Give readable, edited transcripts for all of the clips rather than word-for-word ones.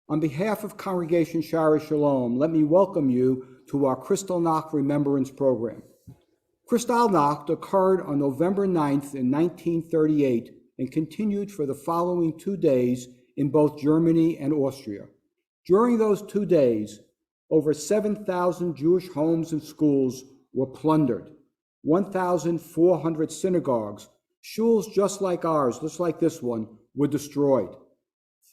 On behalf of Congregation Shara Shalom, let me welcome you to our Kristallnacht Remembrance program. Kristallnacht occurred on November 9th in 1938 and continued for the following 2 days in both Germany and Austria. During those 2 days, over 7,000 Jewish homes and schools were plundered. 1,400 synagogues, shuls just like ours, just like this one, were destroyed.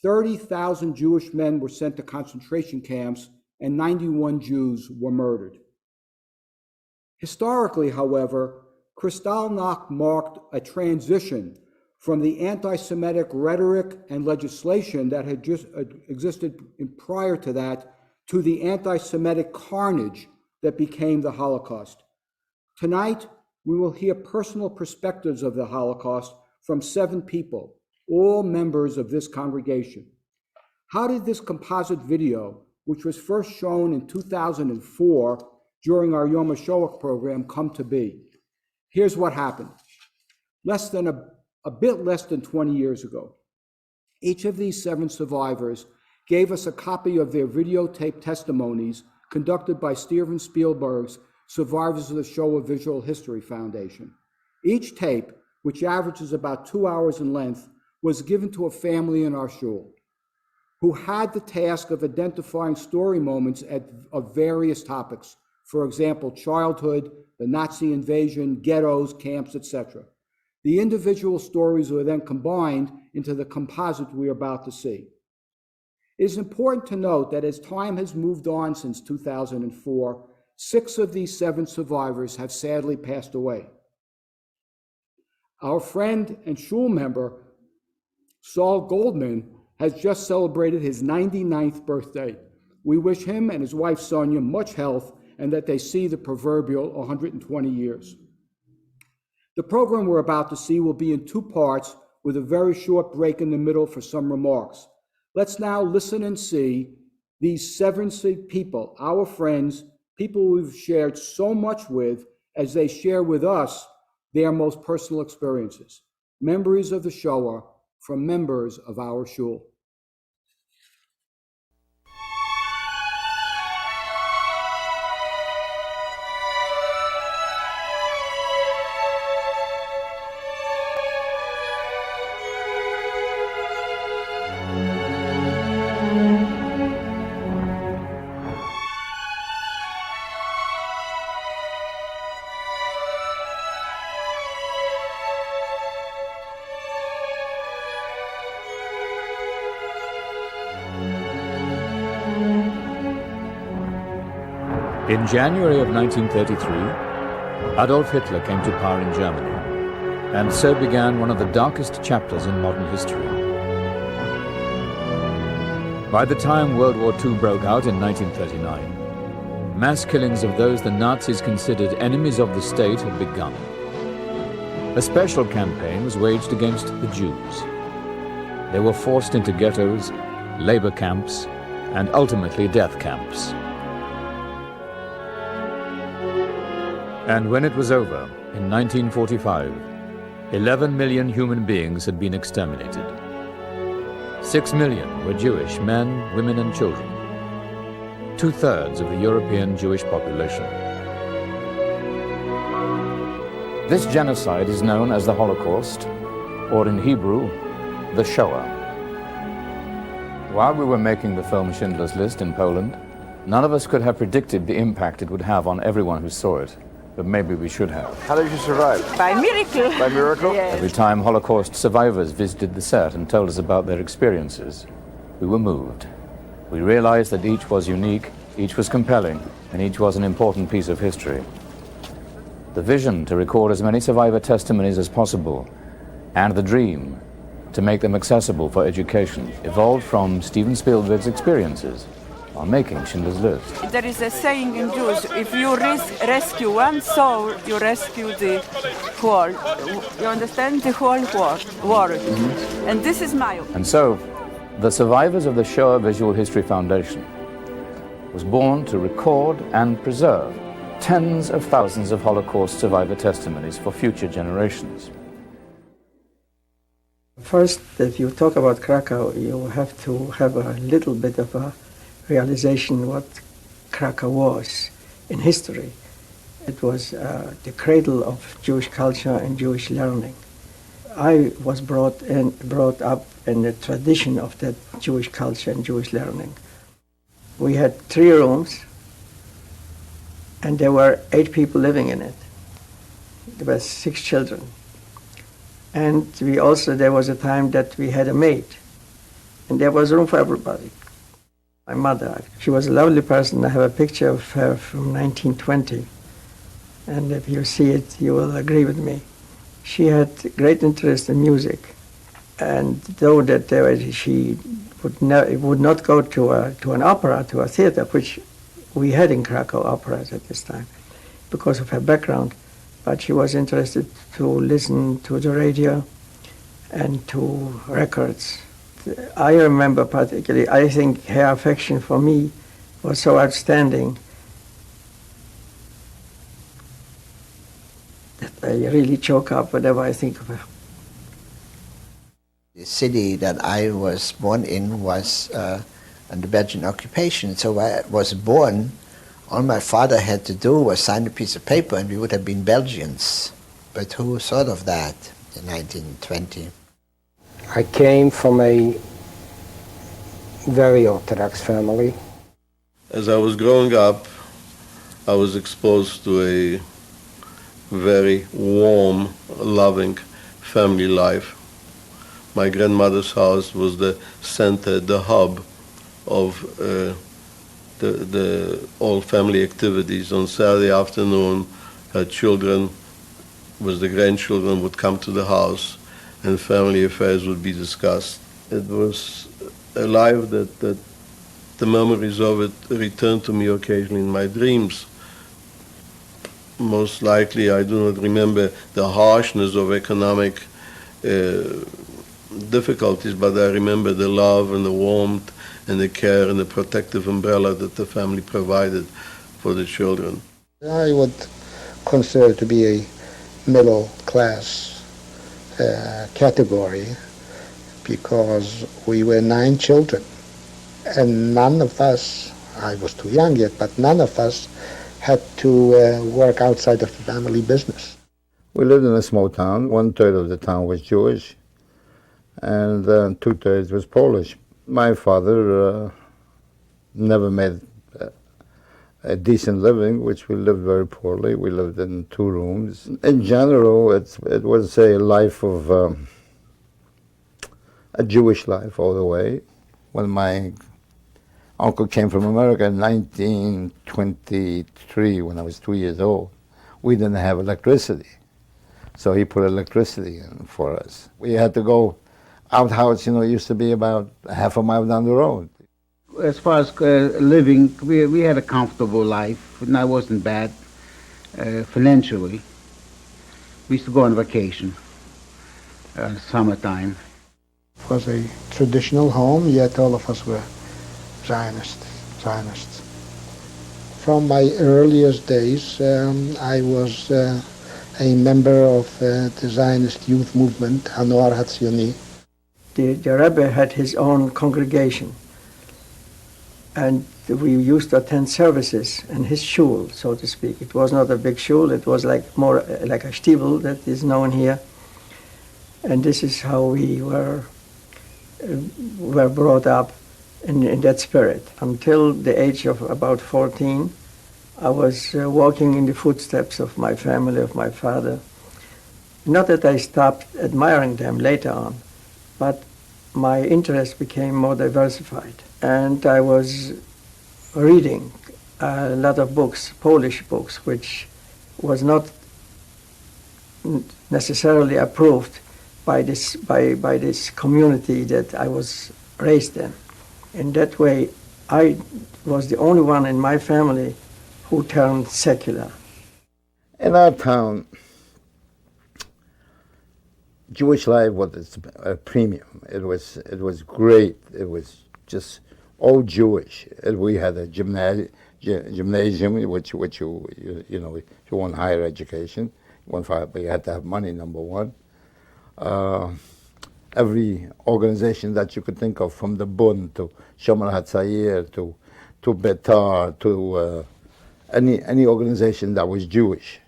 30,000 Jewish men were sent to concentration camps, and 91 Jews were murdered. Historically, however, Kristallnacht marked a transition from the anti-Semitic rhetoric and legislation that had just existed prior to that to the anti-Semitic carnage that became the Holocaust. Tonight, we will hear personal perspectives of the Holocaust from 7 people, all members of this congregation. How did this composite video, which was first shown in 2004 during our Yom HaShoah program, come to be? Here's what happened. A bit less than 20 years ago, each of these 7 survivors gave us a copy of their videotape testimonies conducted by Steven Spielberg's Survivors of the Shoah Visual History Foundation. Each tape, which averages about 2 hours in length, was given to a family in our shul who had the task of identifying story moments of various topics. For example, childhood, the Nazi invasion, ghettos, camps, etc. The individual stories were then combined into the composite we are about to see. It is important to note that as time has moved on since 2004, 6 of these 7 survivors have sadly passed away. Our friend and shul member, Saul Goldman, has just celebrated his 99th birthday. We wish him and his wife Sonia much health and that they see the proverbial 120 years. The program we're about to see will be in 2 parts with a very short break in the middle for some remarks. Let's now listen and see these 7 people, our friends, people we've shared so much with, as they share with us their most personal experiences. Memories of the Shoah from members of our shul. In January of 1933, Adolf Hitler came to power in Germany, and so began one of the darkest chapters in modern history. By the time World War II broke out in 1939, mass killings of those the Nazis considered enemies of the state had begun. A special campaign was waged against the Jews. They were forced into ghettos, labor camps, and ultimately death camps. And when it was over, in 1945, 11 million human beings had been exterminated. 6 million were Jewish men, women, and children, 2/3 of the European Jewish population. This genocide is known as the Holocaust, or in Hebrew, the Shoah. While we were making the film Schindler's List in Poland, none of us could have predicted the impact it would have on everyone who saw it. But maybe we should have. How did you survive? By miracle. By miracle? Yes. Every time Holocaust survivors visited the set and told us about their experiences, we were moved. We realized that each was unique, each was compelling, and each was an important piece of history. The vision to record as many survivor testimonies as possible, and the dream to make them accessible for education, evolved from Steven Spielberg's experiences on making Schindler's List. There is a saying in Jews, if you rescue one soul, you rescue the whole, you understand, the whole world. Mm-hmm. And this is my opinion. And so, the survivors of the Shoah Visual History Foundation was born to record and preserve tens of thousands of Holocaust survivor testimonies for future generations. First, if you talk about Krakow, you have to have a little bit of a realization what Krakow was in history. It was the cradle of Jewish culture and Jewish learning. I was brought up in the tradition of that Jewish culture and Jewish learning. We had 3 rooms, and there were 8 people living in it. There were 6 children. And there was a time that we had a maid, and there was room for everybody. My mother, she was a lovely person. I have a picture of her from 1920, and if you see it, you will agree with me. She had great interest in music, and though that she would not go to an opera, to a theater, which we had in Krakow operas at this time, because of her background, but she was interested to listen to the radio and to records. I remember particularly, I think her affection for me was so outstanding that I really choke up whenever I think of her. The city that I was born in was under Belgian occupation, so I was born. All my father had to do was sign a piece of paper and we would have been Belgians. But who thought of that in 1920? I came from a very Orthodox family. As I was growing up, I was exposed to a very warm, loving family life. My grandmother's house was the center, the hub of the all family activities. On Saturday afternoon, her children, with the grandchildren, would come to the house and family affairs would be discussed. It was a life that the memories of it returned to me occasionally in my dreams. Most likely I do not remember the harshness of economic difficulties, but I remember the love and the warmth and the care and the protective umbrella that the family provided for the children. I would consider it to be a middle class category because we were 9 children and none of us, I was too young yet, but none of us had to work outside of the family business. We lived in a small town. 1/3 of the town was Jewish and 2/3 was Polish. My father never made a decent living, which we lived very poorly. We lived in 2 rooms. In general, it was a life of a Jewish life all the way. When my uncle came from America in 1923, when I was 2 years old, we didn't have electricity. So he put electricity in for us. We had to go outhouse, used to be about half a mile down the road. As far as living, we had a comfortable life, and that wasn't bad financially. We used to go on vacation, summertime. It was a traditional home, yet all of us were Zionists. From my earliest days, I was a member of the Zionist youth movement, Hanoar Hatzioni. The Rabbi had his own congregation, and we used to attend services in his shul, so to speak. It was not a big shul, it was more like a shtibel that is known here. And this is how we were brought up in that spirit. Until the age of about 14, I was walking in the footsteps of my family, of my father. Not that I stopped admiring them later on, but my interest became more diversified. And I was reading a lot of books, Polish books, which was not necessarily approved by this community that I was raised in. In that way, I was the only one in my family who turned secular. In our town, Jewish life was a premium. It was great. It was just all Jewish. We had a gymnasium, which you want higher education, but you had to have money, number one. every organization that you could think of, from the Bund to Shomer HaTzair to Betar to any organization that was Jewish,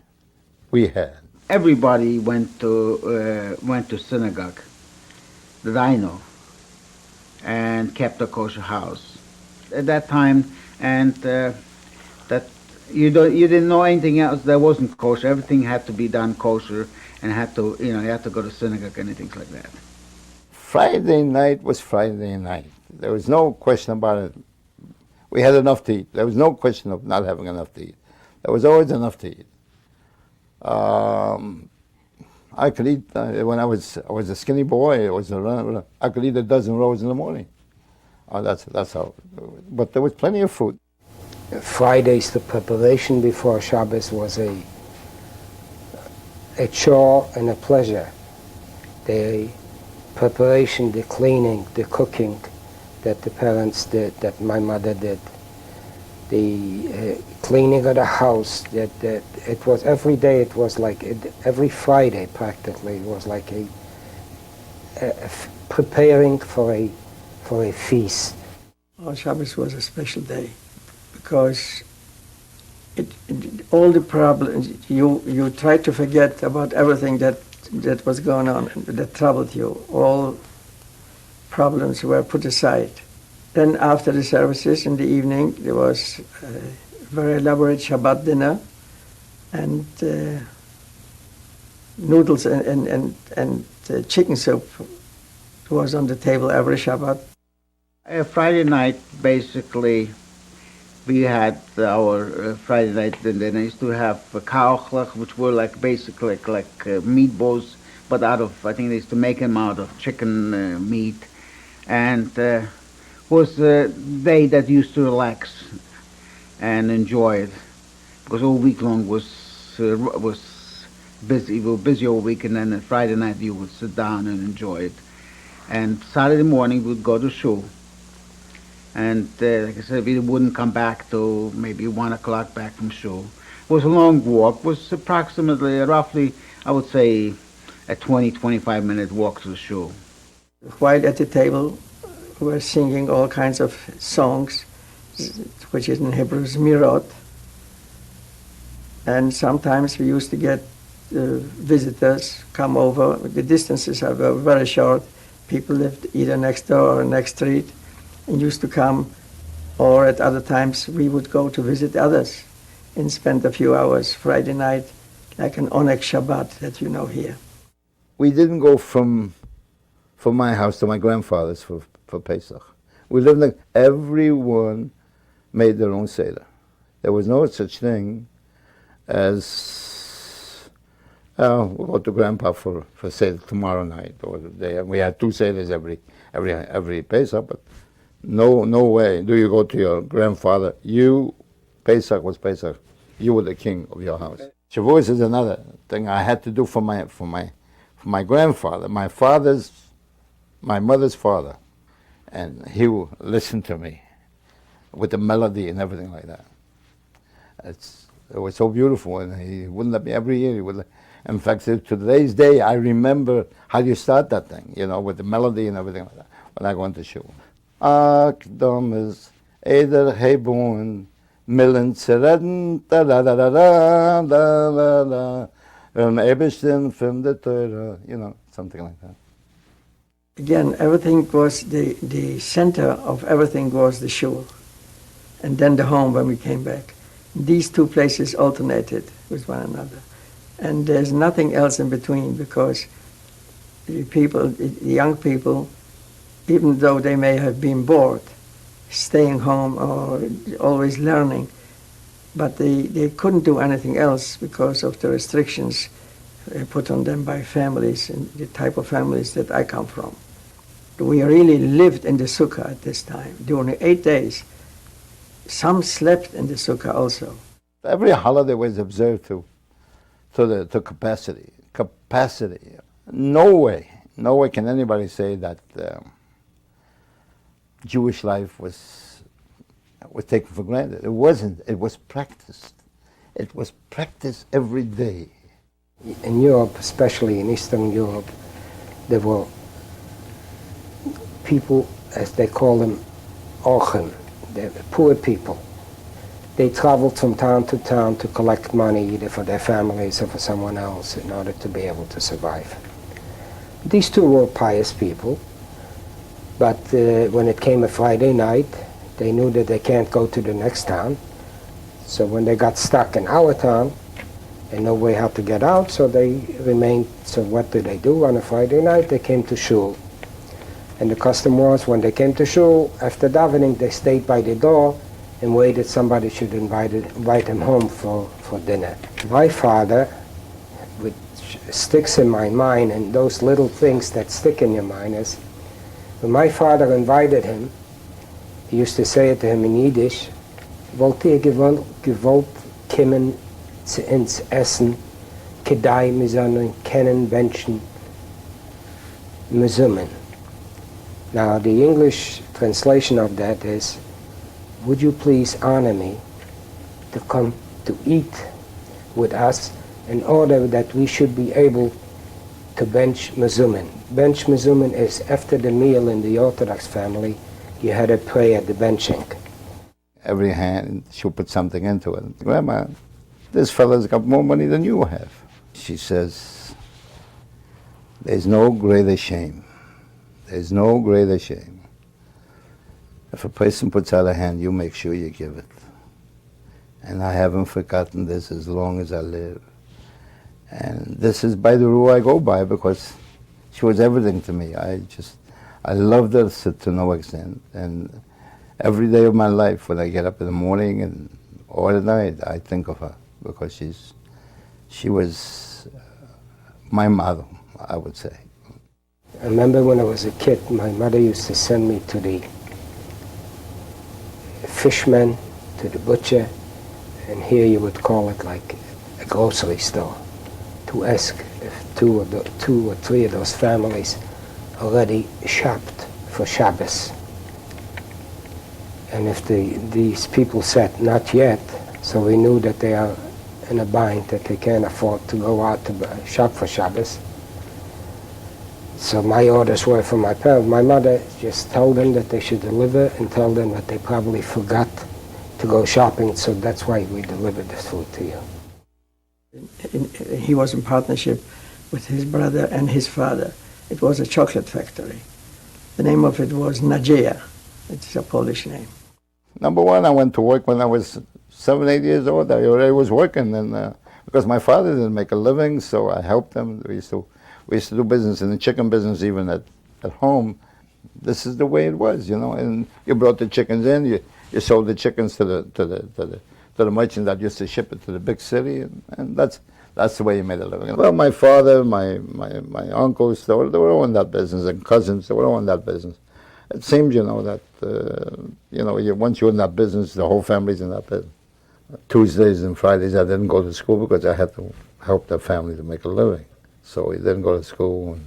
we had. Everybody went to synagogue that I know, and kept a kosher house at that time, and that you didn't know anything else that wasn't kosher. Everything had to be done kosher, and you had to go to synagogue and things like that. Friday night was Friday night. There was no question about it. We had enough to eat. There was no question of not having enough to eat. There was always enough to eat. I could eat when I was a skinny boy. I could eat a dozen rolls in the morning. That's how. But there was plenty of food. Fridays, the preparation before Shabbos was a chore and a pleasure. The preparation, the cleaning, the cooking that the parents did, that my mother did, the cleaning of the house, that it was every day. It was like every Friday practically. It was like preparing for a feast. Well, Shabbos was a special day because all the problems, you tried to forget about everything that was going on, that troubled you. All problems were put aside. Then after the services in the evening, there was a very elaborate Shabbat dinner, and noodles and chicken soup was on the table every Shabbat. Friday night, basically, we had our Friday night dinner. I used to have kauchlach, which were basically like meatballs, but I think they used to make them out of chicken meat, and was a day that used to relax and enjoy it, because all week long was busy. We were busy all week, and then on Friday night you would sit down and enjoy it. And Saturday morning we would go to shul, and like I said, we wouldn't come back till maybe 1 o'clock back from shul. It was a long walk. It was approximately, roughly, I would say, a 20-25 minute walk to the shul. While at the table, we were singing all kinds of songs, which is in Hebrew Zmirot. And sometimes we used to get visitors come over. The distances are very short. People lived either next door or next street and used to come. Or at other times we would go to visit others and spend a few hours Friday night, like an Onek Shabbat that you know here. We didn't go from my house to my grandfather's for Pesach. We lived like everyone made their own Seder. There was no such thing as we'll go to Grandpa for Seder tomorrow night or the day. We had 2 Seders every Pesach, but no way do you go to your grandfather. Pesach was Pesach. You were the king of your house. Shavuos is another thing I had to do for my grandfather, my mother's father, and he would listen to me with the melody and everything like that. It was so beautiful, and he wouldn't let me every year. He would. In fact, to today's day, I remember how you start that thing, with the melody and everything like that. When I go into shul, Akdom is Eder Hebun Millen Zereden da da da da da da da Ebestin from the Torah, something like that. Again, everything was the center of everything was the shul, and then the home when we came back. These 2 places alternated with one another, and there's nothing else in between, because the young people, even though they may have been bored, staying home or always learning, but they couldn't do anything else because of the restrictions put on them by families and the type of families that I come from. We really lived in the sukkah at this time. During the 8 days, some slept in the sukkah also. Every holiday was observed to capacity. No way can anybody say that Jewish life was taken for granted. It wasn't. It was practiced. It was practiced every day. In Europe, especially in Eastern Europe, there were people, as they call them, orchem, the poor people. They traveled from town to collect money either for their families or for someone else in order to be able to survive. These two were pious people, but when it came a Friday night, they knew that they can't go to the next town. So when they got stuck in our town, and no way how to get out, so they remained. So what do? On a Friday night, they came to shul. And the custom was, when they came to shul, after davening, they stayed by the door and waited somebody should invite him home for dinner. My father, which sticks in my mind, and those little things that stick in your mind is, when my father invited him, he used to say it to him in Yiddish, wollt ihr gewollt kommen zu uns essen, kedai wir sollen kennen Menschen Mesumen. Now the English translation of that is, would you please honor me to come to eat with us in order that we should be able to bench mezumen. Bench mezumen is after the meal in the Orthodox family, you had a prayer at the benching. Every hand, she'll put something into it. Grandma, this fella's got more money than you have. She says, there's no greater shame. There's no greater shame. If a person puts out a hand, you make sure you give it. And I haven't forgotten this as long as I live. And this is by the rule I go by, because she was everything to me. I loved her to no extent. And every day of my life, when I get up in the morning and or at night, I think of her, because she was my model, I would say. I remember when I was a kid, my mother used to send me to the fishman, to the butcher, and here you would call it like a grocery store, to ask if two or three of those families already shopped for Shabbos. And if these people said not yet, so we knew that they are in a bind, that they can't afford to go out to shop for Shabbos. So my orders were from my parents. My mother just told them that they should deliver and tell them that they probably forgot to go shopping, so that's why we delivered this food to you. He was in partnership with his brother and his father. It was a chocolate factory. The name of it was Nadzieja. It's a Polish name. Number one, I went to work when I was 7, 8 years old. I already was working, and because my father didn't make a living, so I helped him. We used to do business in the chicken business, even at home. This is the way it was, you know. And you brought the chickens in. You sold the chickens to the merchant that used to ship it to the big city, and that's the way you made a living. Well, my father, my uncles, they were all in that business, and cousins, they were all in that business. It seems, you know, that once you're in that business, the whole family's in that business. Tuesdays and Fridays, I didn't go to school because I had to help the family to make a living. So we didn't go to school.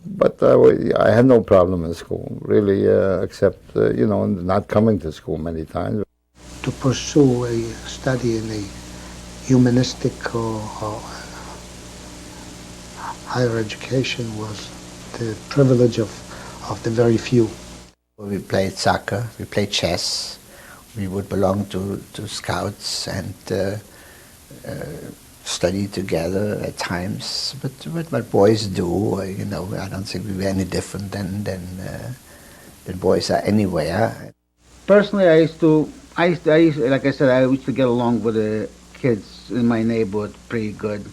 But I had no problem in school, really, except, not coming to school many times. To pursue a study in a humanistic or higher education was the privilege of the very few. We played soccer, we played chess, we would belong to scouts and study together at times, but what boys do, I don't think we were any different than boys are anywhere. Personally, I used to, like I said, I used to get along with the kids in my neighborhood pretty good,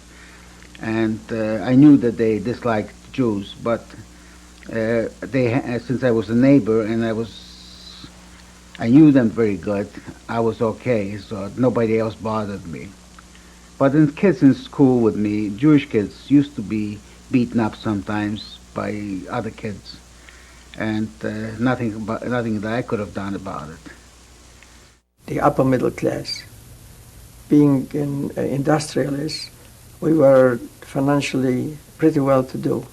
and I knew that they disliked Jews, but since I was a neighbor and I knew them very good, I was okay, so nobody else bothered me. But the kids in school with me, Jewish kids, used to be beaten up sometimes by other kids, and nothing that I could have done about it. The upper middle class, being industrialists, we were financially pretty well to do.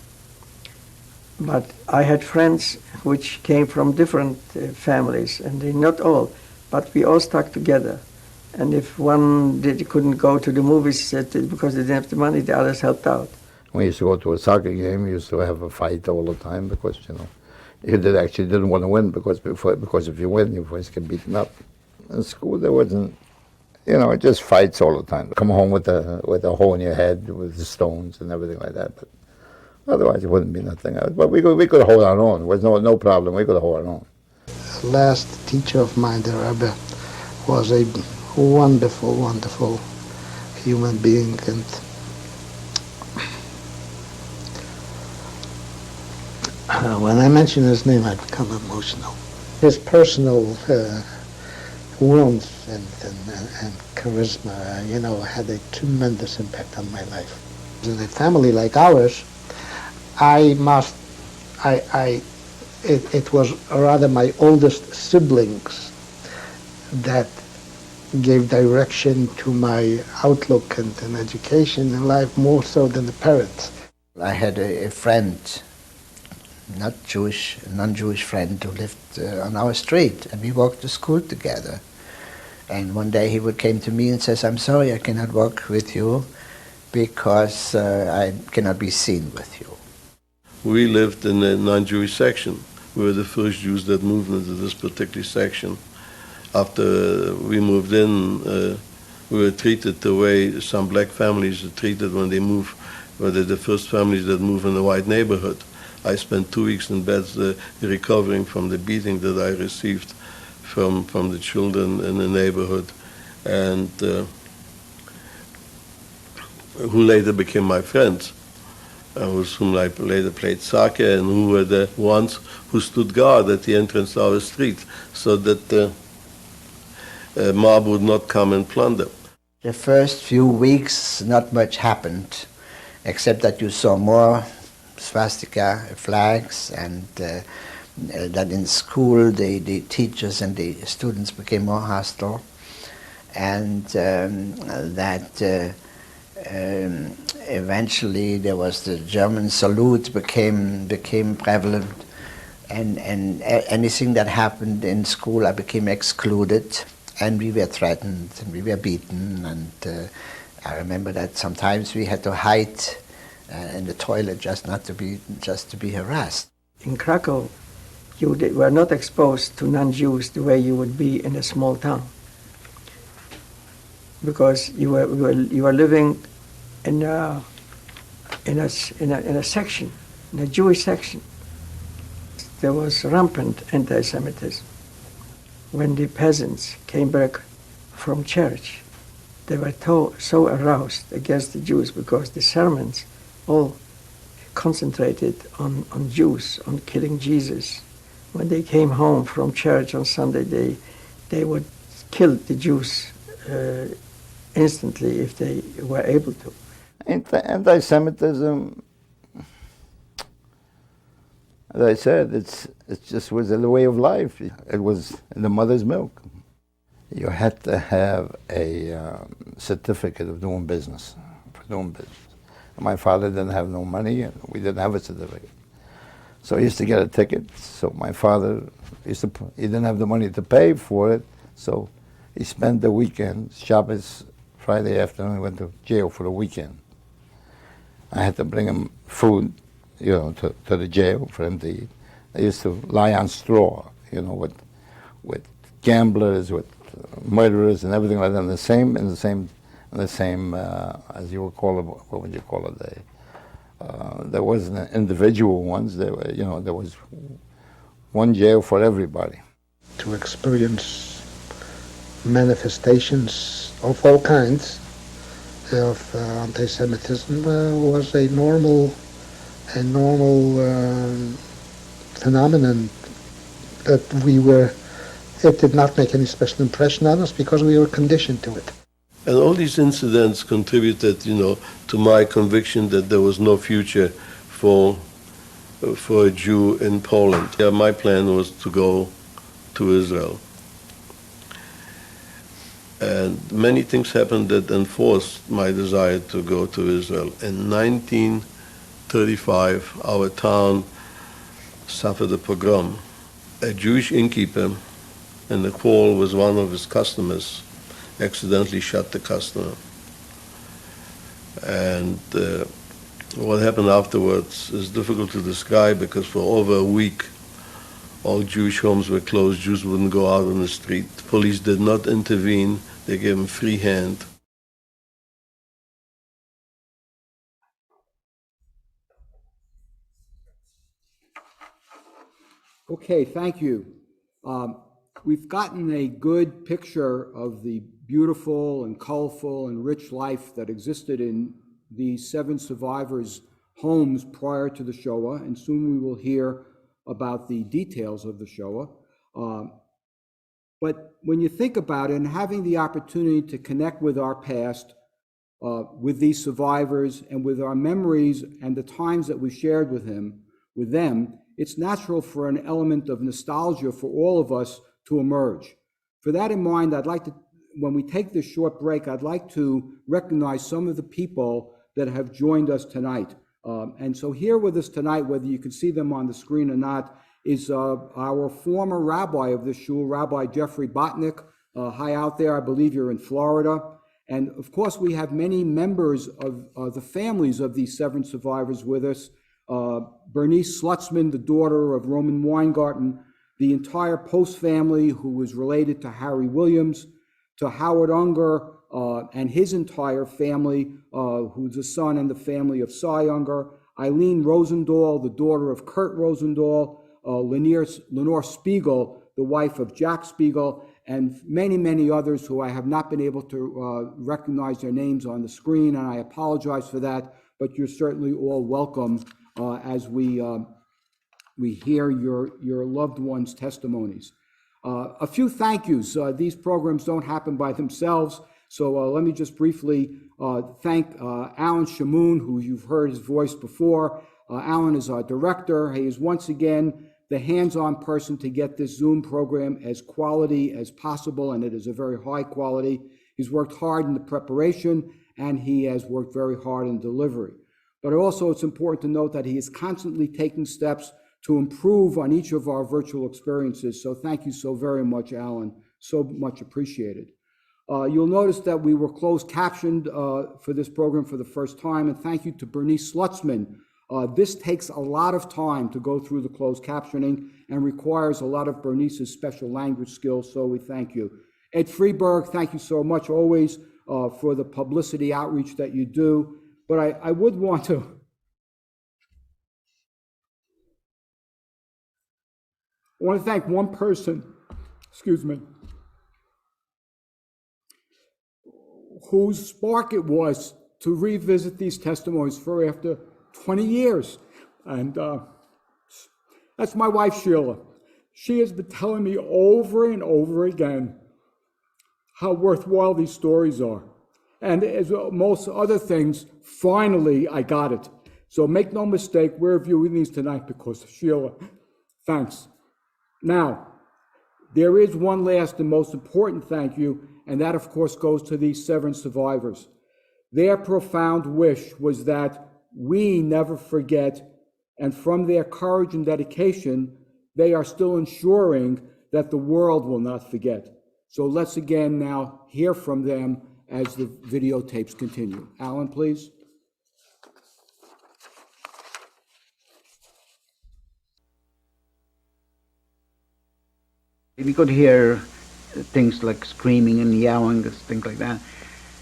But I had friends which came from different families, and they not all, but we all stuck together. And if one couldn't go to the movies because they didn't have the money, the others helped out. We used to go to a soccer game. We used to have a fight all the time because, You actually didn't want to win because if you win, you always get beaten up. In school, there wasn't, just fights all the time. Come home with a hole in your head with the stones and everything like that. But otherwise, it wouldn't be nothing else. But we could hold our own. There was no problem. We could hold our own. The last teacher of mine, the Rabbi, was a wonderful, wonderful human being, and when I mention his name, I become emotional. His personal warmth and charisma, had a tremendous impact on my life. In a family like ours, it was rather my oldest siblings that gave direction to my outlook and education in life more so than the parents. I had a friend, not Jewish, a non-Jewish friend who lived on our street, and we walked to school together. And one day he came to me and says, "I'm sorry, I cannot walk with you because I cannot be seen with you." We lived in a non-Jewish section. We were the first Jews that moved into this particular section. After we moved in, we were treated the way some black families are treated when they move, when they're the first families that move in a white neighborhood. I spent 2 weeks in bed recovering from the beating that I received from the children in the neighborhood, and who later became my friends, with whom I later played soccer, and who were the ones who stood guard at the entrance to our street so that the mob would not come and plunder. The first few weeks, not much happened, except that you saw more swastika flags, and that in school the teachers and the students became more hostile, and that eventually there was the German salute became prevalent, and anything that happened in school I became excluded, and we were threatened and we were beaten, and I remember that sometimes we had to hide in the toilet just to be harassed. In Krakow, you were not exposed to non-Jews the way you would be in a small town, because you were living in a section, in a Jewish section. There was rampant anti-Semitism. When the peasants came back from church, they were so aroused against the Jews because the sermons all concentrated on Jews, on killing Jesus. When they came home from church on Sunday, they would kill the Jews instantly if they were able to. Anti-Semitism, as I said, it just was a way of life. It was in the mother's milk. You had to have a certificate of doing business, for doing business. My father didn't have no money, and we didn't have a certificate. So he used to get a ticket. So my father he didn't have the money to pay for it, so he spent the weekend, Shabbos, Friday afternoon, he went to jail for the weekend. I had to bring him food, to the jail for him to eat. I used to lie on straw, with gamblers, with murderers, and everything like that. In the same, as you would call it, what would you call it? There wasn't individual ones. There was one jail for everybody. To experience manifestations of all kinds of anti-Semitism was a normal phenomenon that it did not make any special impression on us because we were conditioned to it. And all these incidents contributed, to my conviction that there was no future for a Jew in Poland. Yeah, my plan was to go to Israel. And many things happened that enforced my desire to go to Israel. In 1935, our town suffered a pogrom. A Jewish innkeeper in the hall with one of his customers accidentally shot the customer. And what happened afterwards is difficult to describe because for over a week All Jewish homes were closed. Jews wouldn't go out on the street. The police did not intervene. They gave them free hand. Okay, thank you. We've gotten a good picture of the beautiful and colorful and rich life that existed in the 7 survivors' homes prior to the Shoah, and soon we will hear about the details of the Shoah. But when you think about it, and having the opportunity to connect with our past, with these survivors, and with our memories and the times that we shared with them, it's natural for an element of nostalgia for all of us to emerge. For that in mind, I'd like to, when we take this short break, I'd like to recognize some of the people that have joined us tonight. And so here with us tonight, whether you can see them on the screen or not, is our former rabbi of this shul, Rabbi Jeffrey Botnick. Hi out there, I believe you're in Florida. And of course, we have many members of the families of these 7 survivors with us. Bernice Slutzman, the daughter of Roman Weingarten, the entire Post family who was related to Harry Williams, to Howard Unger and his entire family, who's the son and the family of Cy Unger, Eileen Rosendahl, the daughter of Kurt Rosendahl, Lenore Spiegel, the wife of Jack Spiegel, and many, many others who I have not been able to recognize their names on the screen, and I apologize for that, but you're certainly all welcome as we hear your loved ones' testimonies. A few thank yous. These programs don't happen by themselves, so let me just briefly thank Alan Shamoun, who you've heard his voice before. Alan is our director. He is once again the hands-on person to get this Zoom program as quality as possible, and it is a very high quality. He's worked hard in the preparation, and he has worked very hard in delivery. But also it's important to note that he is constantly taking steps to improve on each of our virtual experiences. So thank you so very much, Alan. So much appreciated. You'll notice that we were closed captioned for this program for the first time, and thank you to Bernice Slutzman. This takes a lot of time to go through the closed captioning and requires a lot of Bernice's special language skills, so we thank you. Ed Freeberg, thank you so much always for the publicity outreach that you do. But I would want to thank one person, whose spark it was to revisit these testimonies for after 20 years. And that's my wife, Sheila. She has been telling me over and over again how worthwhile these stories are. And as most other things, finally, I got it. So make no mistake, we're viewing these tonight because of Sheila. Thanks. Now, there is one last and most important thank you, and that, of course, goes to these 7 survivors. Their profound wish was that we never forget, and from their courage and dedication, they are still ensuring that the world will not forget. So let's again now hear from them as the videotapes continue. Alan, please. We could hear things like screaming and yelling, things like that,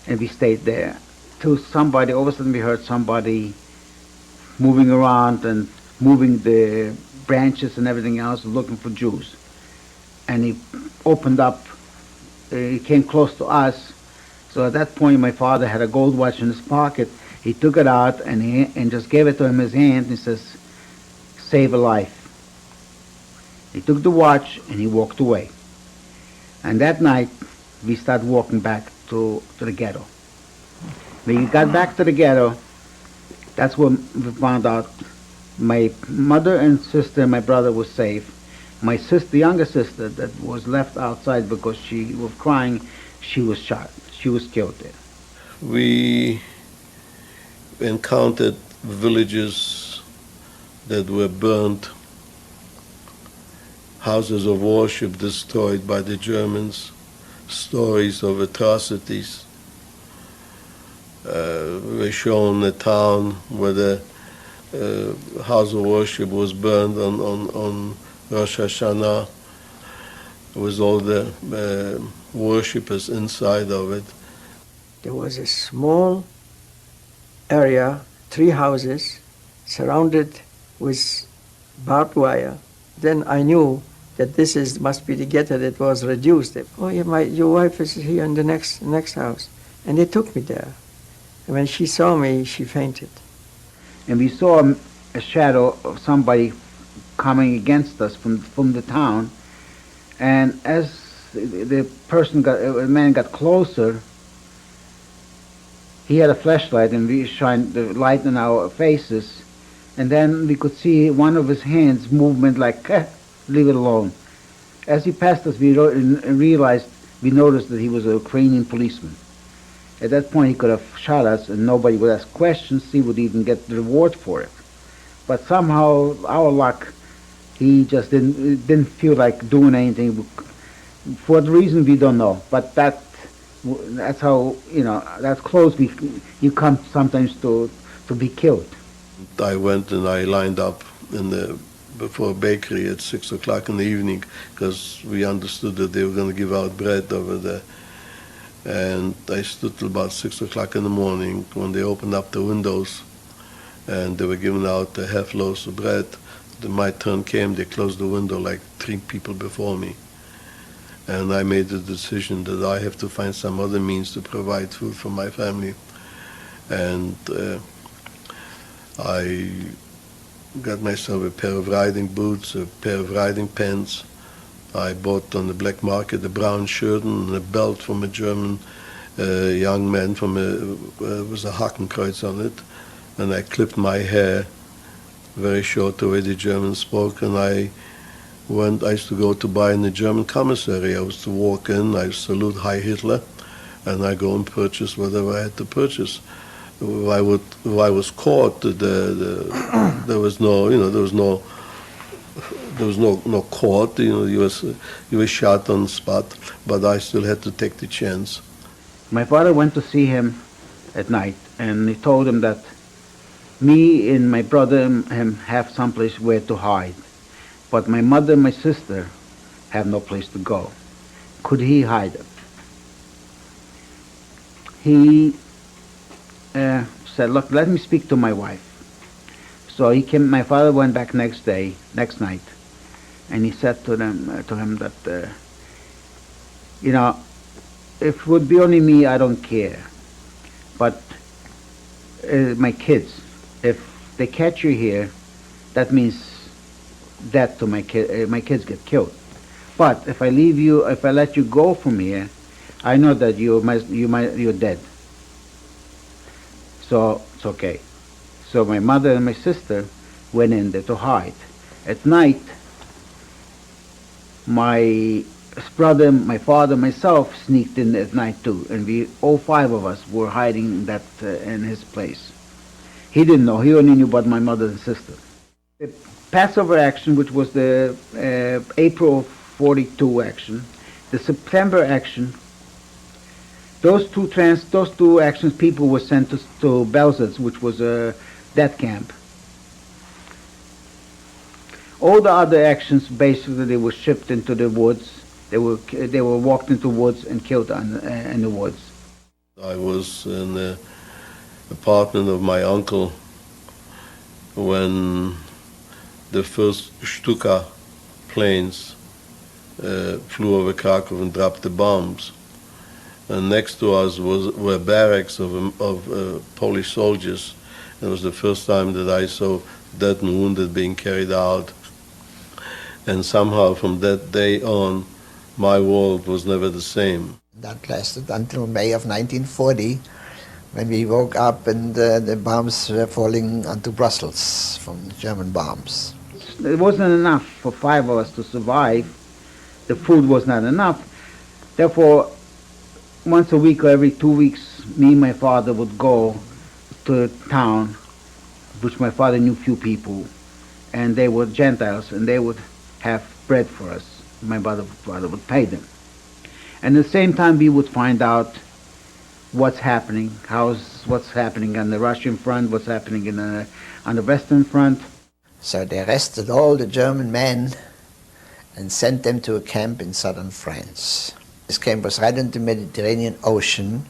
and we stayed there. Till somebody, all of a sudden we heard somebody moving around and moving the branches and everything else, looking for Jews. And he opened up, he came close to us. So at that point, my father had a gold watch in his pocket. He took it out and just gave it to him in his hand. He says, "Save a life." He took the watch and he walked away. And that night, we started walking back to the ghetto. When we got back to the ghetto, that's when we found out my mother and sister and my brother were safe. My sister, the younger sister that was left outside because she was crying, she was shot. She was killed there. We encountered villages that were burnt, houses of worship destroyed by the Germans, stories of atrocities. We were shown a town where the house of worship was burned on Rosh Hashanah, with all the worshippers inside of it. There was a small area, 3 houses, surrounded with barbed wire. Then I knew that this must be the ghetto that was reduced. Oh, yeah, your wife is here in the next house. And they took me there. And when she saw me, she fainted. And we saw a shadow of somebody coming against us from the town. And as the man got closer, he had a flashlight, and we shined the light in our faces. And then we could see one of his hands movement like, leave it alone. As he passed us, we noticed that he was a Ukrainian policeman. At that point, he could have shot us, and nobody would ask questions. He would even get the reward for it. But somehow, our luck, he just didn't feel like doing anything. For the reason we don't know. But that's how, that's close you come sometimes to be killed. I went and I lined up before a bakery at 6 o'clock in the evening, because we understood that they were going to give out bread over there. And I stood till about 6 o'clock in the morning when they opened up the windows and they were giving out half loaves of bread. Then my turn came, they closed the window like 3 people before me. And I made the decision that I have to find some other means to provide food for my family. And I got myself a pair of riding boots, a pair of riding pants. I bought on the black market a brown shirt and a belt from a German young man with a Hakenkreuz on it. And I clipped my hair very short the way the Germans spoke, and I used to go to buy in the German commissary. I was to walk in, I salute Heil Hitler, and I go and purchase whatever I had to purchase. If I was caught, there was no court. You were shot on the spot, but I still had to take the chance. My father went to see him at night, and he told him that me and my brother and him have someplace where to hide, but my mother and my sister have no place to go. Could he hide them? He said, "Look, let me speak to my wife." So he came. My father went back next night, and he said to him that, if it would be only me, I don't care, but my kids, if they catch you here, that means death to my kid. My kids get killed. But if I leave you, if I let you go from here, I know that you're dead. So it's okay. So my mother and my sister went in there to hide. At night, my brother, my father, myself sneaked in at night too, and all 5 of us were hiding in his place. He didn't know. He only knew about my mother and sister. The Passover action, which was the April 42 action, the September action, those two actions, people were sent to Belzec, which was a death camp. All the other actions, basically, they were shipped into the woods. They were walked into woods and killed in the woods. I was in the apartment of my uncle when the first Stuka planes flew over Krakow and dropped the bombs. And next to us were barracks of Polish soldiers. It was the first time that I saw dead and wounded being carried out. And somehow from that day on, my world was never the same. That lasted until May of 1940, when we woke up and the bombs were falling onto Brussels from German bombs. It wasn't enough for 5 of us to survive. The food was not enough. Therefore, once a week or every 2 weeks, me and my father would go to town, which my father knew few people, and they were Gentiles, and they would have bread for us. My father would pay them. And at the same time, we would find out what's happening, what's happening on the Russian front, what's happening on the Western front. So they arrested all the German men and sent them to a camp in southern France. This camp was right in the Mediterranean Ocean,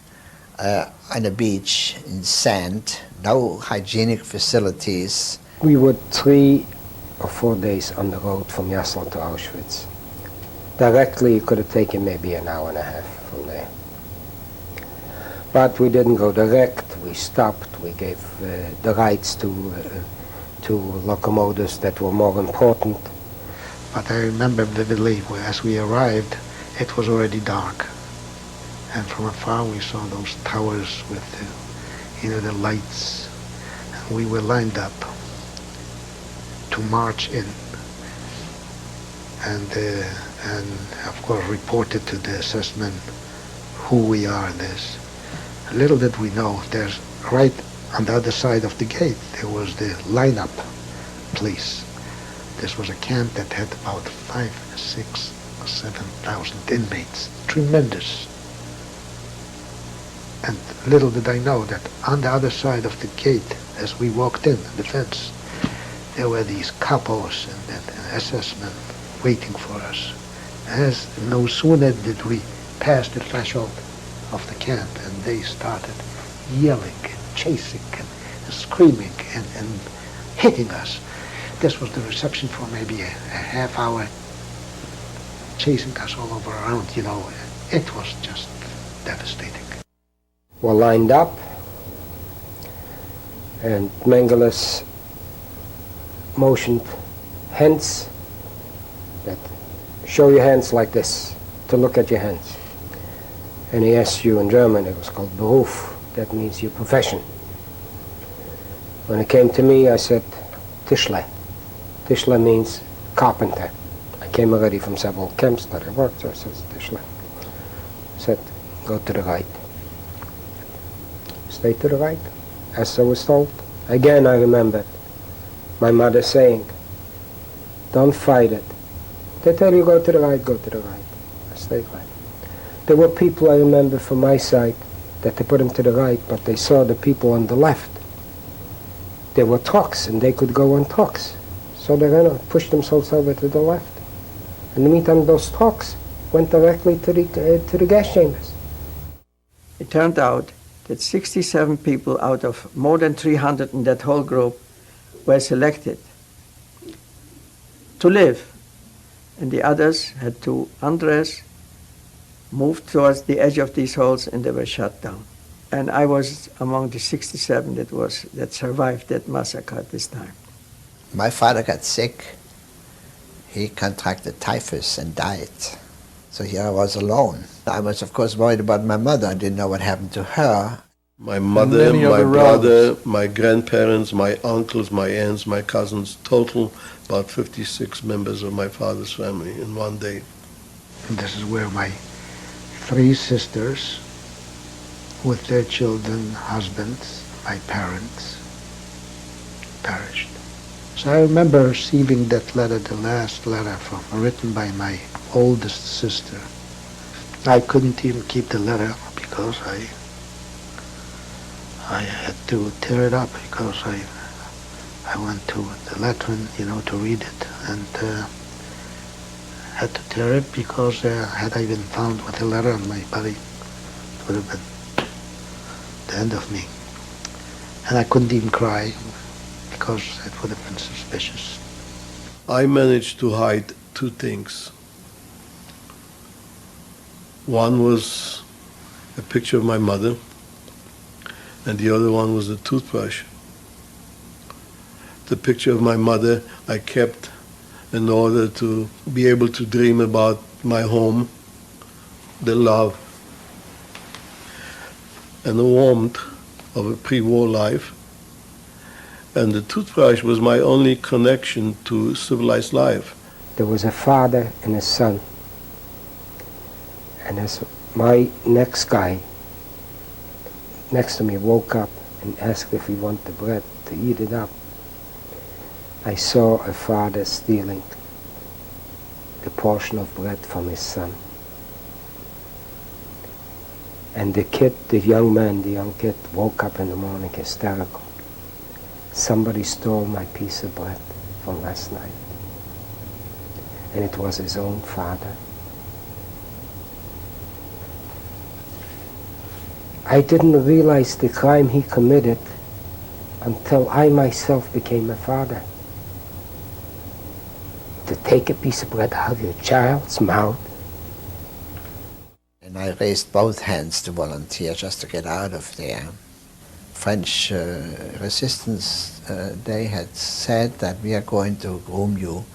on a beach in sand, no hygienic facilities. We were 3 or 4 days on the road from Yassel to Auschwitz. Directly, it could have taken maybe an hour and a half from there. But we didn't go direct. We stopped. We gave the rides to locomotives that were more important. But I remember vividly, as we arrived, it was already dark. And from afar we saw those towers with the lights. And we were lined up to march in. And of course reported to the assessment who we are in this. Little did we know, there's right on the other side of the gate, there was the lineup place. This was a camp that had about 5,000, 6,000 or 7,000 inmates. Tremendous. And little did I know that on the other side of the gate, as we walked in, the fence, there were these capos and SS men waiting for us. As no sooner did we pass the threshold of the camp, and they started yelling and chasing and screaming and hitting us. This was the reception for maybe a half hour, chasing us all over around, It was just devastating. Were lined up, and Mengeles motioned hands, that show your hands like this, to look at your hands. And he asked you in German, it was called Beruf, that means your profession. When it came to me, I said, Tischler. Tischler means carpenter. I came already from several camps that I worked, so I said, Tischler. I said, go to the right. Stay to the right, as I was told. Again, I remembered my mother saying, don't fight it. They tell you go to the right, go to the right. I stayed right. There were people, I remember, from my side, that they put them to the right, but they saw the people on the left. There were trucks, and they could go on trucks. So they ran and pushed themselves over to the left. In the meantime, those trucks went directly to the gas chambers. It turned out that 67 people out of more than 300 in that whole group were selected to live. And the others had to undress, move towards the edge of these holes, and they were shot down. And I was among the 67 that survived that massacre at this time. My father got sick. He contracted typhus and died. So here I was alone. I was, of course, worried about my mother. I didn't know what happened to her. My mother, my brother, my grandparents, my uncles, my aunts, my cousins, total about 56 members of my father's family in one day. And this is where my 3 sisters, with their children, husbands, my parents, perished. So I remember receiving that letter, the last letter written by my oldest sister. I couldn't even keep the letter because I had to tear it up because I went to the latrine, to read it, and had to tear it because had I been found with a letter on my body, it would have been the end of me. And I couldn't even cry because it would have been suspicious. I managed to hide 2 things. One was a picture of my mother, and the other one was a toothbrush. The picture of my mother I kept in order to be able to dream about my home, the love, and the warmth of a pre-war life. And the toothbrush was my only connection to civilized life. There was a father and a son. And as my next guy next to me woke up and asked if he wanted the bread to eat it up, I saw a father stealing the portion of bread from his son. And the kid, the young kid, woke up in the morning hysterical. Somebody stole my piece of bread from last night. and it was his own father. I didn't realize the crime he committed until I myself became a father. To take a piece of bread out of your child's mouth. And I raised both hands to volunteer just to get out of there. French resistance, they had said that we are going to groom you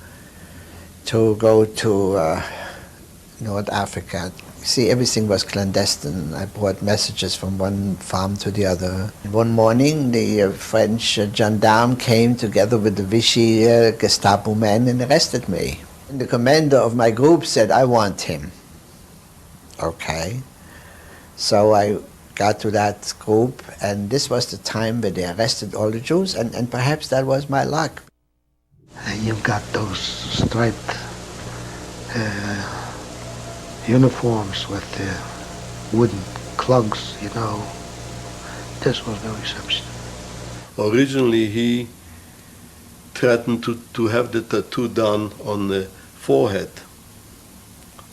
to go to North Africa. See, everything was clandestine. I brought messages from one farm to the other. One morning, the French gendarme came together with the Vichy Gestapo men and arrested me. And the commander of my group said, I want him. Okay. So I got to that group, and this was the time where they arrested all the Jews, and perhaps that was my luck. You've got those striped uniforms with the wooden clogs, you know. This was no exception. Originally, he threatened to have the tattoo done on the forehead.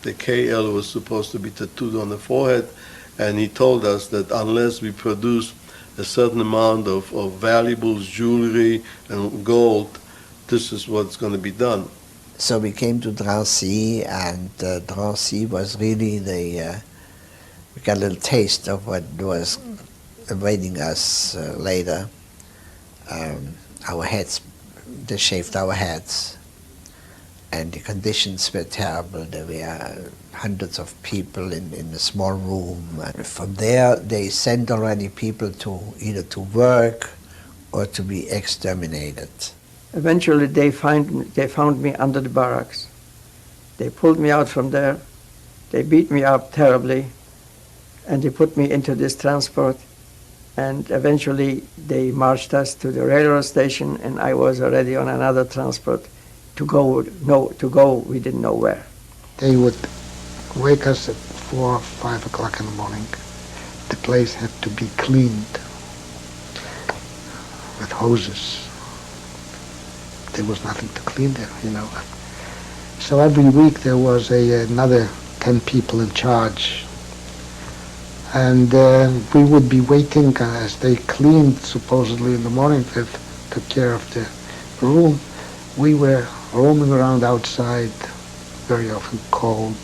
The KL was supposed to be tattooed on the forehead, and he told us that unless we produce a certain amount of valuables, jewelry, and gold, this is what's going to be done. So we came to Drancy, and Drancy was really we got a little taste of what was awaiting us later. Our heads, they shaved our heads, and the conditions were terrible. There were hundreds of people in a small room. And from there, they sent already people to either to work or to be exterminated. Eventually, they found me under the barracks. They pulled me out from there. They beat me up terribly, and they put me into this transport. And eventually, they marched us to the railroad station, and I was already on another transport to go. We didn't know where. They would wake us at 4 or 5 o'clock in the morning. The place had to be cleaned with hoses. There was nothing to clean there, you know. So every week there was another 10 people in charge. And we would be waiting as they cleaned, supposedly in the morning, they took care of the room. We were roaming around outside, very often cold,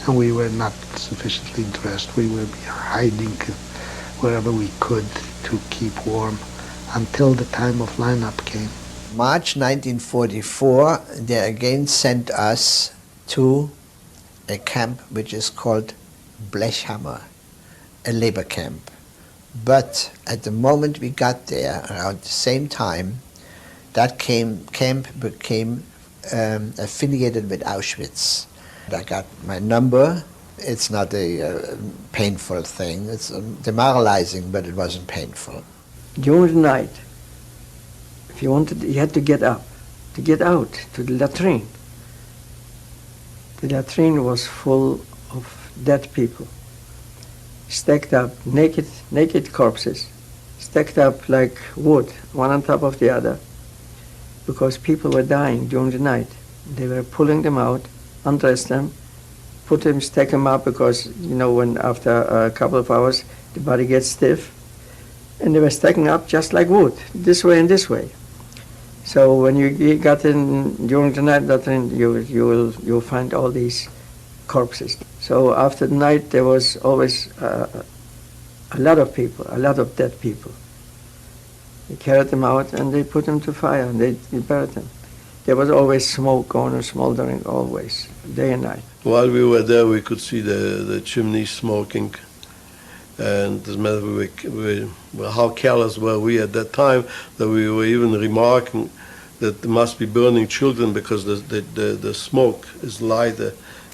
and we were not sufficiently dressed. We were hiding wherever we could to keep warm until the time of lineup came. March 1944, they again sent us to a camp which is called Blechhammer, a labor camp. But at the moment we got there, around the same time, that camp became affiliated with Auschwitz. I got my number. It's not a painful thing. It's demoralizing, but it wasn't painful. During the night, if you wanted, you had to get up, to get out to the latrine. The latrine was full of dead people, stacked up, naked corpses, stacked up like wood, one on top of the other, because people were dying during the night. They were pulling them out, undress them, put them, stack them up, because, you know, when after a couple of hours, the body gets stiff, and they were stacking up just like wood, this way and this way. So when you got in during the night, you'll find all these corpses. So after the night, there was always a lot of people, a lot of dead people. They carried them out and they put them to fire and they buried them. There was always smoke going or smoldering, always, day and night. While we were there, we could see the chimney smoking. And as a matter of how careless were we at that time that we were even remarking that there must be burning children because the smoke is lighter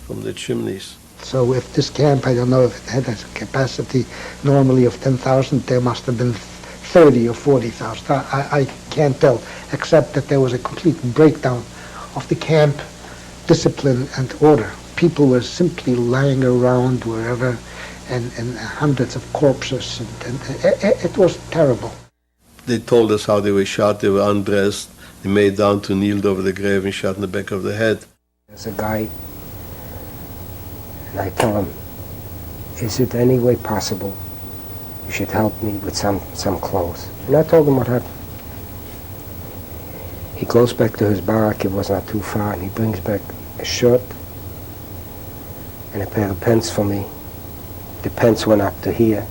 from the chimneys. So if this camp, I don't know if it had a capacity normally of 10,000, there must have been 30 or 40,000. I can't tell, except that there was a complete breakdown of the camp discipline and order. People were simply lying around wherever, and hundreds of corpses, and it was terrible. They told us how they were shot. They were undressed. They made down to kneeled over the grave and shot in the back of the head. There's a guy, and I tell him, is it any way possible you should help me with some clothes? And I told him what happened. He goes back to his barrack, it was not too far, and he brings back a shirt and a pair of pants for me. The pants went up to here.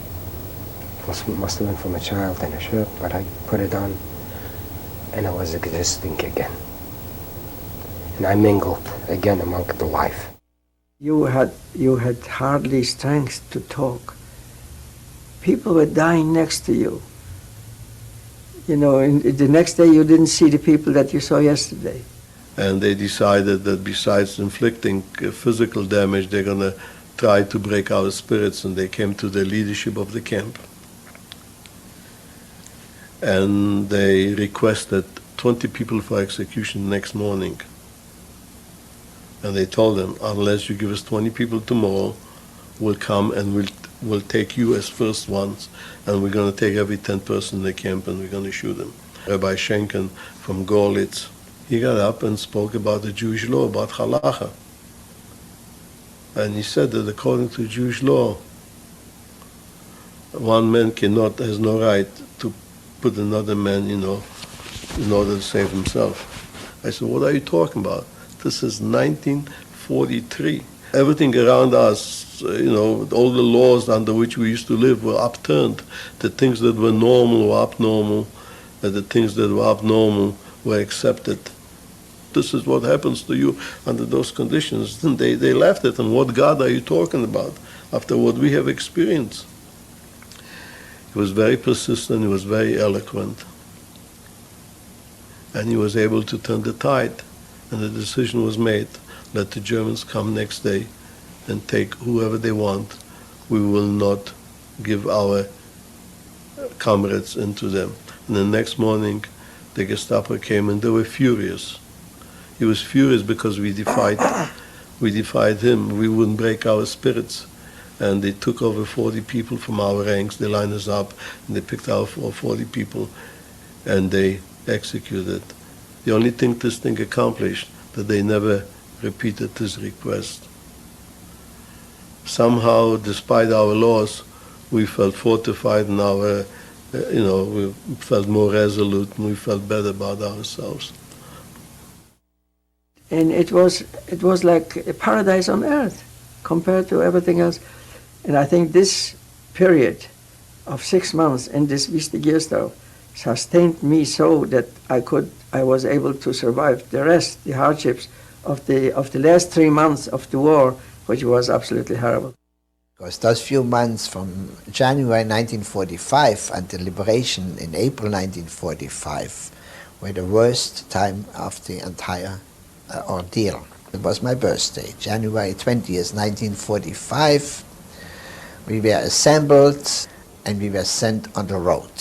Must have been from a child and a shirt, but I put it on and I was existing again. And I mingled again among the life. You had hardly strength to talk. People were dying next to you. You know, and the next day you didn't see the people that you saw yesterday. And they decided that besides inflicting physical damage, they're going to try to break our spirits, and they came to the leadership of the camp. And they requested 20 people for execution next morning. And they told them, unless you give us 20 people tomorrow, we'll come and we'll take you as first ones, and we're going to take every 10 person in the camp and we're going to shoot them. Rabbi Schenken from Gorlitz, he got up and spoke about the Jewish law, about halacha. And he said that according to Jewish law, one man has no right to put another man, in order to save himself. I said, what are you talking about? This is 1943. Everything around us, all the laws under which we used to live were upturned. The things that were normal were abnormal, and the things that were abnormal were accepted. This is what happens to you under those conditions. Then they left it, and what God are you talking about after what we have experienced? He was very persistent, he was very eloquent, and he was able to turn the tide, and the decision was made. Let the Germans come next day and take whoever they want. We will not give our comrades into them. And the next morning, the Gestapo came and they were furious. He was furious because we defied him. We wouldn't break our spirits. And they took over 40 people from our ranks. They lined us up and they picked out 40 people and they executed. The only thing this thing accomplished, that they never repeated this request. Somehow, despite our loss, we felt fortified and we felt more resolute and we felt better about ourselves. And it was like a paradise on earth compared to everything else. And I think this period of 6 months in this Wichtigierstau sustained me so that I was able to survive the hardships of the last 3 months of the war, which was absolutely horrible. Because those few months from January 1945 until liberation in April 1945 were the worst time of the entire ordeal. It was my birthday, January 20th, 1945. We were assembled and we were sent on the road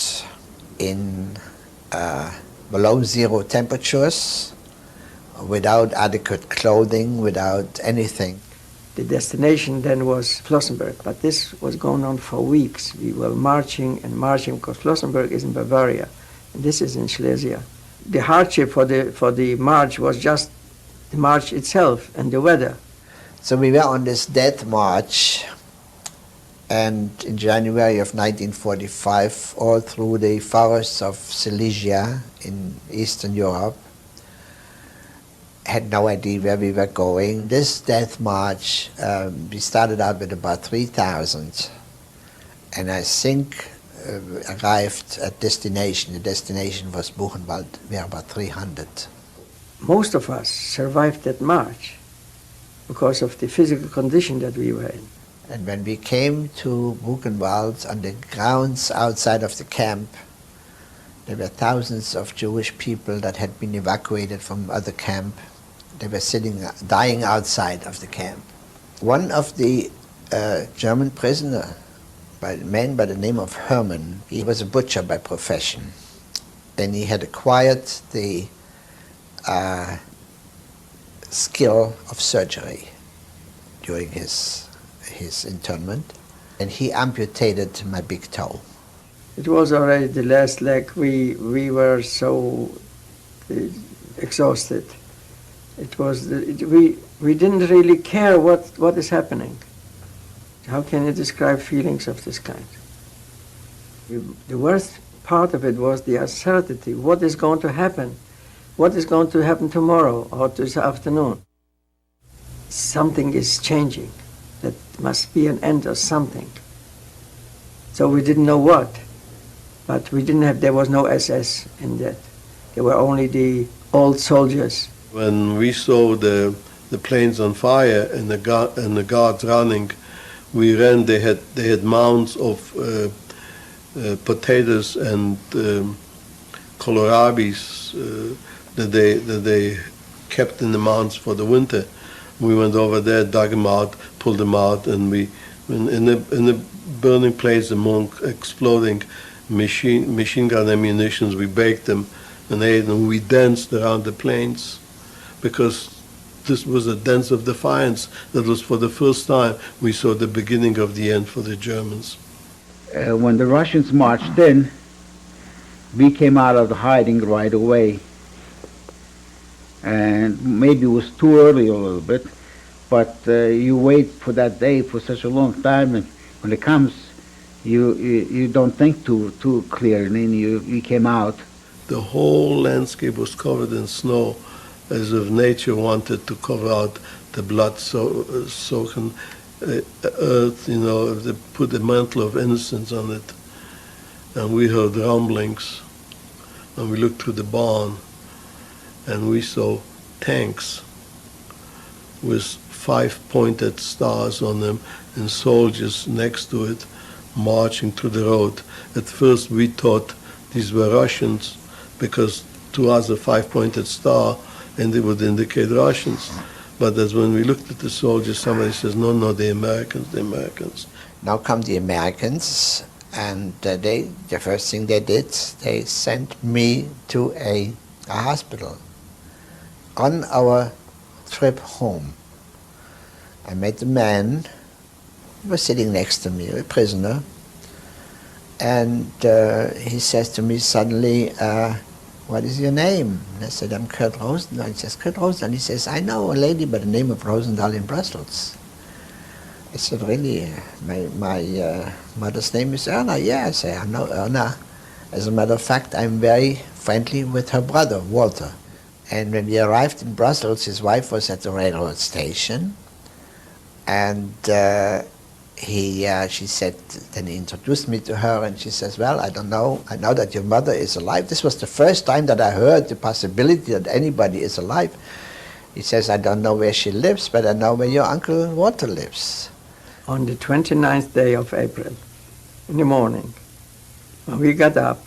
in below zero temperatures, without adequate clothing, without anything. The destination then was Flossenburg, but this was going on for weeks. We were marching and marching because Flossenburg is in Bavaria, and this is in Silesia. The hardship for the march was just the march itself and the weather. So we were on this death march, and in January of 1945, all through the forests of Silesia in Eastern Europe, had no idea where we were going. This death march, we started out with about 3,000, and I think arrived at destination. The destination was Buchenwald. We were about 300. Most of us survived that march because of the physical condition that we were in. And when we came to Buchenwald, on the grounds outside of the camp, there were thousands of Jewish people that had been evacuated from other camp. They were dying outside of the camp. One of the German prisoners, a man by the name of Hermann, he was a butcher by profession. And he had acquired the skill of surgery during his internment, and he amputated my big toe. It was already the last leg. We were so exhausted It was we didn't really care what is happening. How can you describe feelings of this kind? The worst part of it was the uncertainty. What is going to happen? What is going to happen tomorrow or this afternoon? Something is changing. That must be an end or something. So we didn't know what, but we didn't have. There was no SS in that. There were only the old soldiers. When we saw the planes on fire and the guards running, we ran. They had mounds of potatoes and kohlrabis that they kept in the mounds for the winter. We went over there, dug them out, pulled them out, and in the burning place among exploding machine gun ammunitions, we baked them and ate them. We danced around the planes because this was a dance of defiance. That was for the first time we saw the beginning of the end for the Germans. When the Russians marched in, we came out of the hiding right away. And maybe it was too early a little bit, but you wait for that day for such a long time, and when it comes, you don't think too clearly, and you came out. The whole landscape was covered in snow, as if nature wanted to cover out the blood-soaken earth, they put a mantle of innocence on it. And we heard rumblings, and we looked through the barn, and we saw tanks with 5 pointed stars on them and soldiers next to it marching through the road. At first we thought these were Russians because to us a 5-pointed star and it would indicate Russians. But as when we looked at the soldiers, somebody says, no, the Americans. Now come the Americans, and the first thing they did, they sent me to a hospital. On our trip home, I met a man who was sitting next to me, a prisoner, and he says to me suddenly, what is your name? And I said, I'm Kurt Rosendahl. He says, Kurt Rosendahl. He says, I know a lady by the name of Rosendahl in Brussels. I said, really? My mother's name is Erna. Yeah, I say, I know Erna. As a matter of fact, I'm very friendly with her brother, Walter. And when we arrived in Brussels, his wife was at the railroad station, and she said, then he introduced me to her, and she says, well, I don't know, I know that your mother is alive. This was the first time that I heard the possibility that anybody is alive. He says, I don't know where she lives, but I know where your Uncle Walter lives. On the 29th day of April, in the morning, when we got up,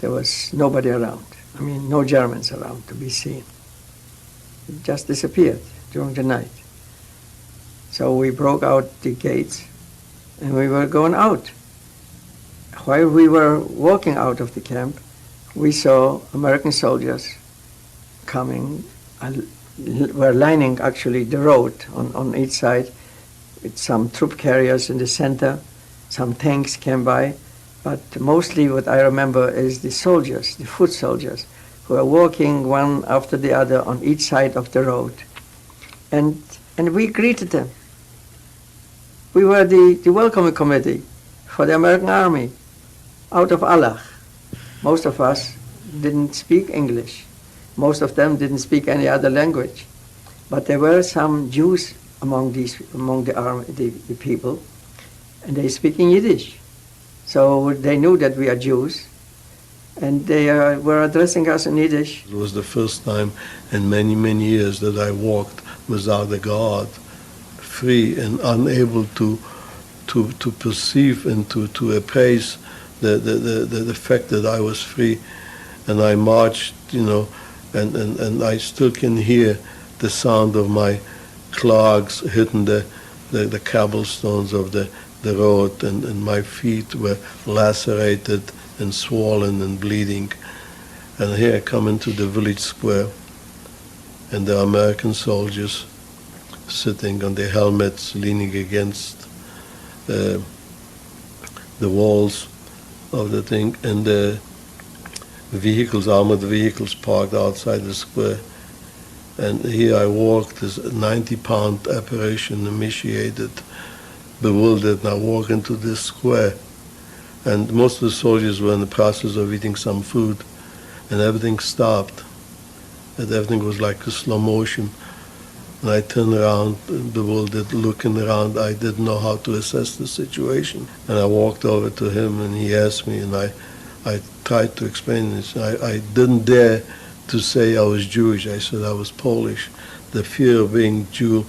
there was nobody around. I mean, no Germans around to be seen. It just disappeared during the night. So we broke out the gates and we were going out. While we were walking out of the camp, we saw American soldiers coming, were lining actually the road on each side with some troop carriers in the center. Some tanks came by. But mostly what I remember is the soldiers, the foot soldiers, who are walking one after the other on each side of the road. And we greeted them. We were the welcoming committee for the American Army out of Allah. Most of us didn't speak English. Most of them didn't speak any other language. But there were some Jews among the army, the people, and they speak in Yiddish. So they knew that we are Jews, and they were addressing us in Yiddish. It was the first time in many, many years that I walked without a guard, free and unable to perceive and to appraise the fact that I was free. And I marched, and I still can hear the sound of my clogs hitting the cobblestones of the road, and my feet were lacerated and swollen and bleeding. And here I come into the village square, and the American soldiers sitting on their helmets, leaning against the walls of the thing, and the vehicles, armored vehicles, parked outside the square. And here I walked, this 90-pound apparition emaciated, bewildered, and I walk into this square. And most of the soldiers were in the process of eating some food, and everything stopped. And everything was like a slow motion. And I turned around, bewildered, looking around. I didn't know how to assess the situation. And I walked over to him, and he asked me, and I tried to explain this. I didn't dare to say I was Jewish. I said I was Polish. The fear of being Jew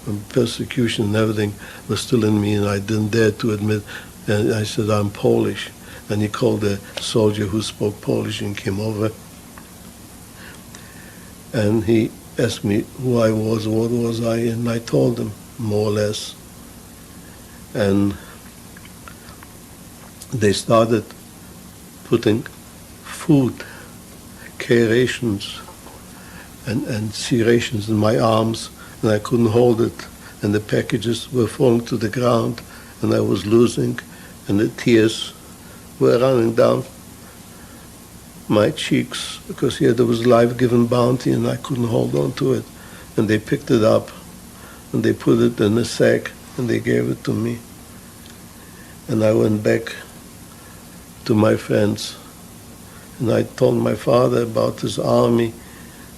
and persecution and everything was still in me, and I didn't dare to admit. And I said, I'm Polish. And he called a soldier who spoke Polish and came over. And he asked me who I was, what was I, and I told him, more or less. And they started putting food, K rations, and C rations in my arms, and I couldn't hold it. And the packages were falling to the ground, and I was losing, and the tears were running down my cheeks, because here there was life-giving bounty, and I couldn't hold on to it. And they picked it up, and they put it in a sack, and they gave it to me. And I went back to my friends, and I told my father about this army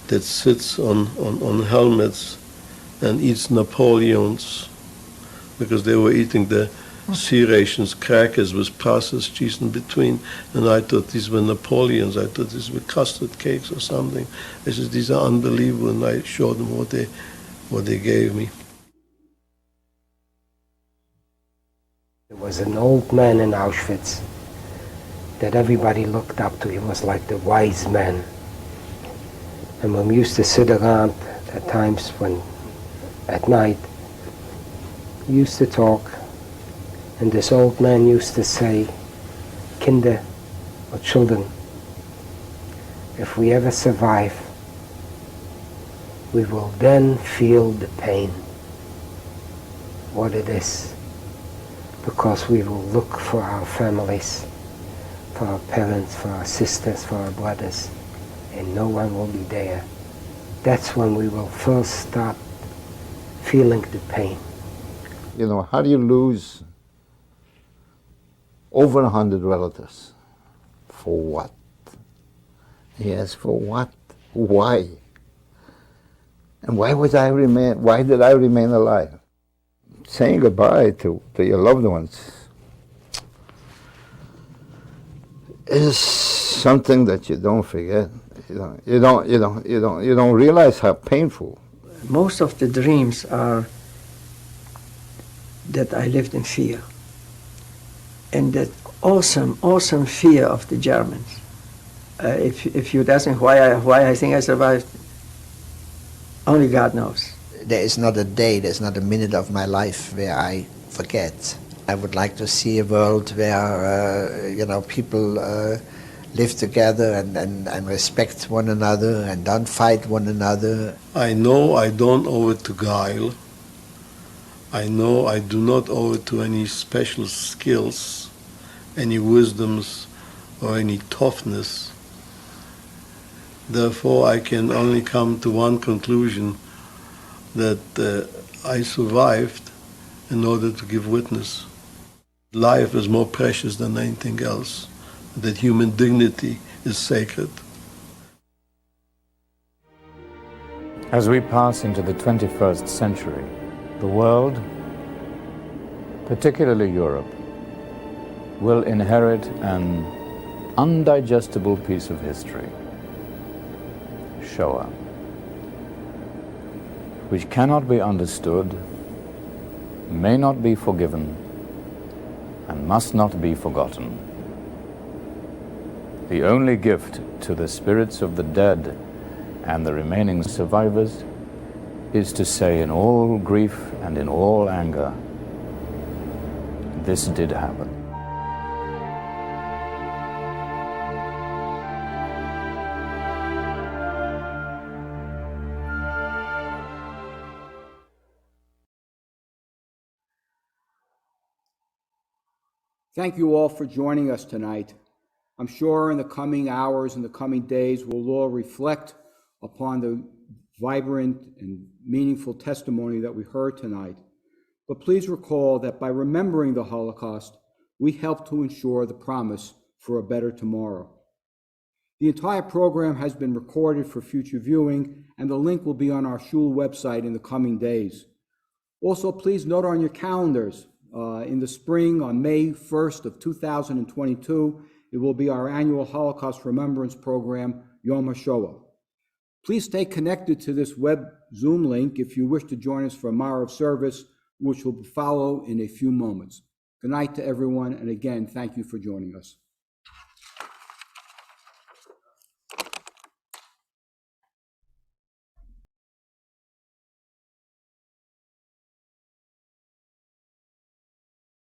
that sits on helmets and eats Napoleons, because they were eating the C rations, crackers with processed cheese in between, and I thought these were Napoleons. I thought these were custard cakes or something. I said, these are unbelievable, and I showed them what they gave me. There was an old man in Auschwitz that everybody looked up to. He was like the wise man. And when we used to sit around at times when, at night, we used to talk, and this old man used to say, Kinder, or children, if we ever survive, we will then feel the pain, what it is, because we will look for our families, for our parents, for our sisters, for our brothers, and no one will be there. That's when we will first start feeling the pain. You know, how do you lose over 100 relatives? For what? Yes, for what? Why? And why did I remain alive? Saying goodbye to your loved ones is something that you don't forget. You don't realize how painful. Most of the dreams are that I lived in fear, and that awesome fear of the Germans. If you'd ask me why I think I survived, only God knows. There is not a day, there's not a minute of my life where I forget. I would like to see a world where people live together and respect one another and don't fight one another. I know I don't owe it to guile. I know I do not owe it to any special skills, any wisdoms, or any toughness. Therefore, I can only come to one conclusion, that I survived in order to give witness. Life is more precious than anything else, that human dignity is sacred. As we pass into the 21st century, the world, particularly Europe, will inherit an undigestible piece of history, Shoah, which cannot be understood, may not be forgiven, and must not be forgotten. The only gift to the spirits of the dead and the remaining survivors is to say in all grief and in all anger, this did happen. Thank you all for joining us tonight. I'm sure in the coming hours and the coming days, we'll all reflect upon the vibrant and meaningful testimony that we heard tonight. But please recall that by remembering the Holocaust, we help to ensure the promise for a better tomorrow. The entire program has been recorded for future viewing, and the link will be on our shul website in the coming days. Also, please note on your calendars, in the spring, on May 1st of 2022, it will be our annual Holocaust Remembrance program, Yom HaShoah. Please stay connected to this web Zoom link if you wish to join us for a Marav service, which will follow in a few moments. Good night to everyone, and again, thank you for joining us.